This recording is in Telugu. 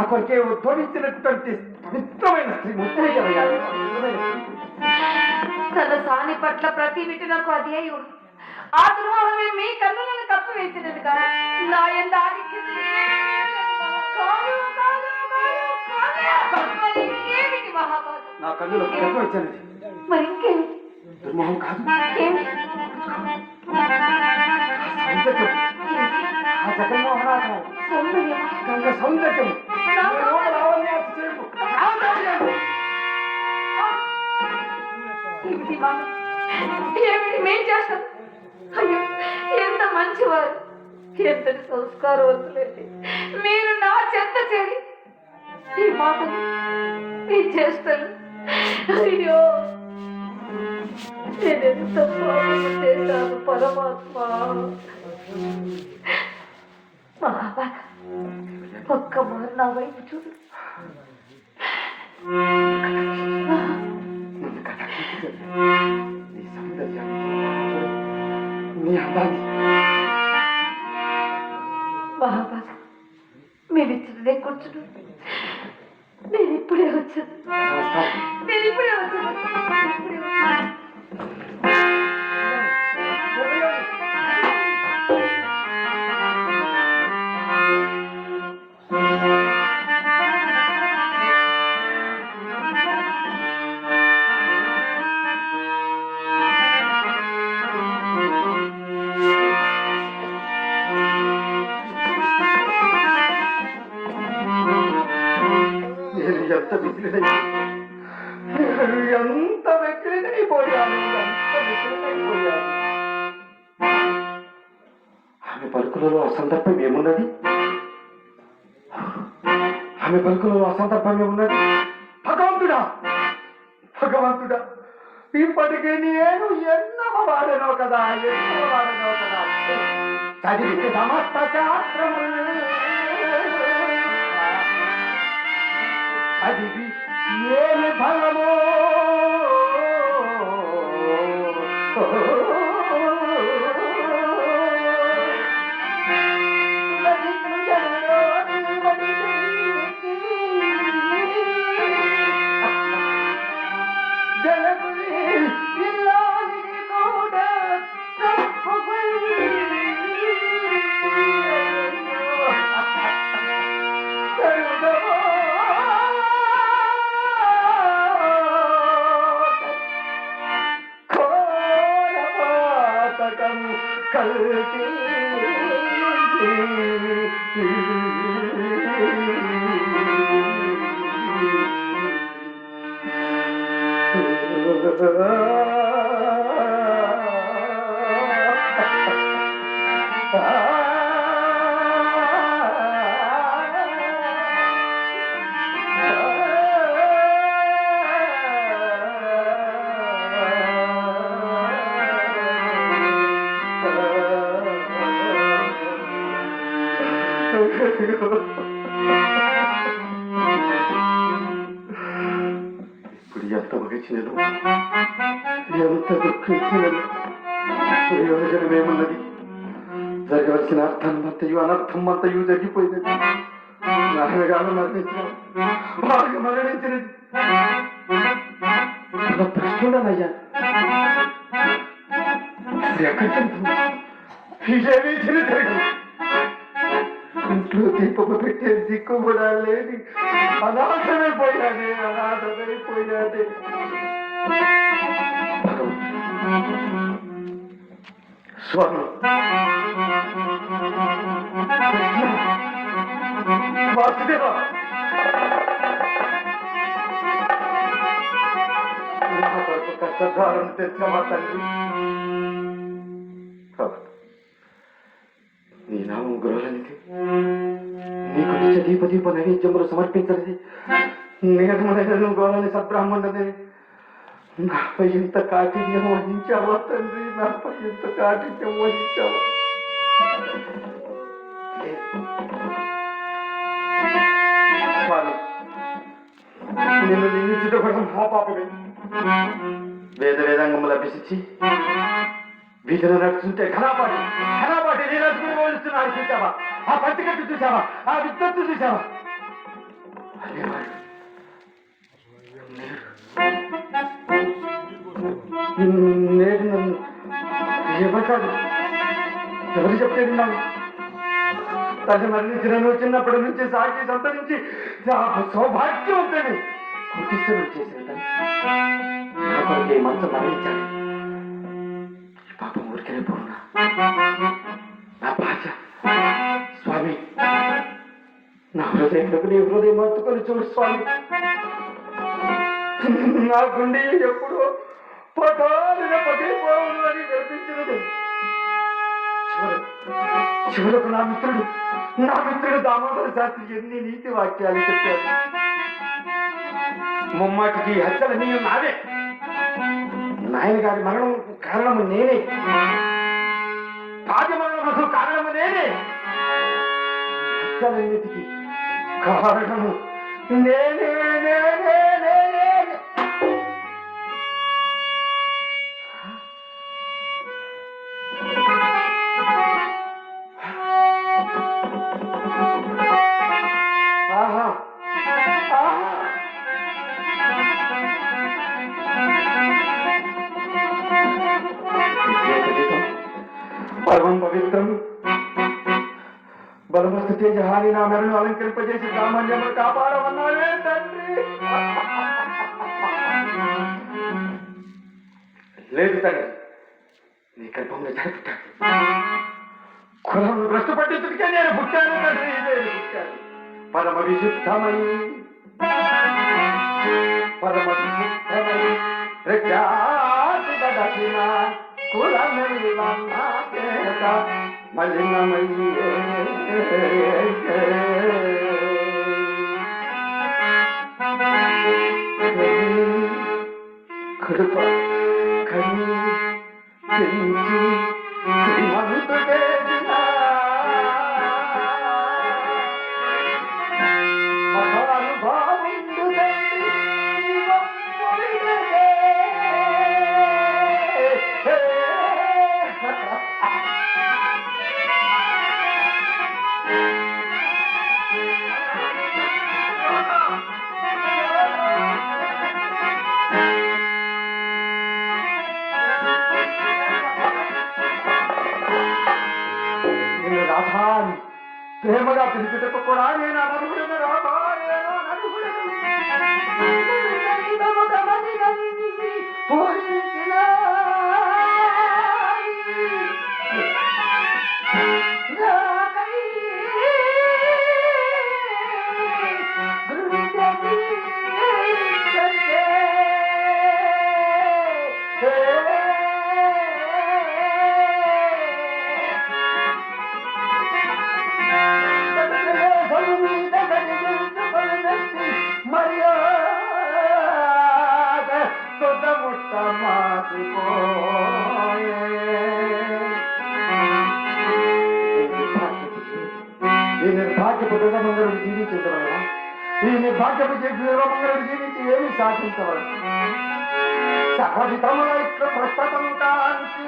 కొరకే ఉద్భవించినటువంటి పవిత్రమైన స్త్రీ ముత్తయ్య. తన సాని పట్ల ప్రతి విటునకు అదే ఆ దుర్మోహమే మీ కన్నులను కప్పి వేసినది కాదు. నా ఎంత మహాభారతం నా కన్నులో కప్ప వచ్చినది. మరి ఇంకేమి? దుర్మోహం కాదు, ఆ జగన్మోహనాకారం గంగ సౌందర్యం ఏమిటి మేం చేస్తాం? అయ్యో, ఎంత మంచివారు, ఎంతటి సంస్కారవంతులండి మీరు. నా చెత్త చేరి ఈ మాటలు ఈ చేస్తాను. అయ్యో, నేనెంత పాపము చేశాను పరమాత్మ. మహాభాగ ఒక్క మారు నా వైపు చూడు. నీ సౌందర్యాన్ని, నీ అందాన్ని. మహాభాగ మీరిచ్చినదే కూర్చుడు. నేను ఇప్పుడే వచ్చాను. ఎంత వెక్కిలినైపోయాను. ఆమె పలుకులలో అసందర్భం ఏమున్నది? ఆమె పలుకులలో అసందర్భం ఏమున్నది? భగవంతుడా, భగవంతుడా, ఇప్పటికీ నేను ఎన్నో వాడనో కదా, చదివితే సమస్త శాస్త్రము చదివి ఏమి ఫలమో ఇప్పుడు ఎంత వహించినను, ఎంత దుఃఖించినను ప్రయోజనమేమున్నది? జరగవలసిన అర్థమంతయు అనర్థం అంతయు జరిగిపోయినది. నాన్నగారు మరణించినది, వారికి మరణించినది. ప్రశ్నయ్యా ఇదేమీ తిరిగి ఇంట్లో దీపము పెట్టే దిక్కు కూడా లేని అనాథమైపోయానే. స్వామి, వాసుదేవా, కష్టధారణ తెచ్చామా తండ్రి? నీ నామం గృహలనిది, నీకు నిత్య దీపదీప నైవేద్యములు సమర్పించనిది. నిర్మలైన గోళని సద్బ్రాహ్మణుడే, నాపై ఇంత కాఠిన్యం వహించావా తండ్రి? నాపై ఇంత కాఠిన్యం వహించావా? స్వామి, నిన్ను నిందించుట కూడా మహాపాపమే. వేదంగములు అభ్యసించి వీధిలో నడుస్తుంటే ఘనాపాటి నీరజుకుని పోలిస్తున్నాడు. చూసావా? ఆ పంచికట్టు చూసావా? ఆ విద్యుత్తు చూసావా? అనేవాళ్ళు నేడు నన్ను ఏమంటారు? ఎవరు చెప్తే విన్నాను? తల్లి మరణించిన చిన్నప్పటి నుంచి సాగి సంతరించి సౌభాగ్యవంతుని కోటీశ్వరుడు చేసిన తల్లి ఈ మంచం మరణించాలి. ఈ పాపం ఊరికనే పోరునా? నా భాష స్వామి, నా హృదయంలోకి నీ హృదయం హత్తుకొని చూడు స్వామి. నా గుండె ఎప్పుడు పటాలిన పగిలిపోవును అని వినిపించినది. చివరకు నా మిత్రుడు దామోదర శాస్త్రి ఎన్ని నీతి వాక్యాలు చెప్పారు. ముమ్మాటికి హత్యలన్నీ నావే. నాయన గారి మరణం కారణము నేనే, భార్య మరణము కారణము నేనే, హత్యలన్నిటికీ కారణము నేనే. పరమం పవిత్రం బలమస్తు తేజహాని నా మెరను అలంకరింపజేసి సామాన్యములు కాపాడమన్నావే తండ్రి. లేదు తండ్రి, నీ గర్భంలో జరుపుతాను. కులం భ్రష్టు పట్టించుకే నేను పుట్టాను తండ్రి, నేను పుట్టాను. పరమ విశుద్ధమై ప్రఖ్యాతి దక్షిణ మలినమయ్యే కడుప కని పెంచి శ్రీమంతుడేసిన మహానుభావుండు రాధాని ప్రేమగా పిలిచేటప్పుడు కూడా నేను అనర్హుడను. రాధా నేను అనర్హుడను. ఈ నిర్భాగ్యపు దుర్గమంగళుడు జీవించవలన? ఈ నిర్భాగ్యపు దుర్గమంగళుడు జీవించి ఏమి సాధించవలన? సహవితముల ఇట్లు ప్రస్తుతం కాంతి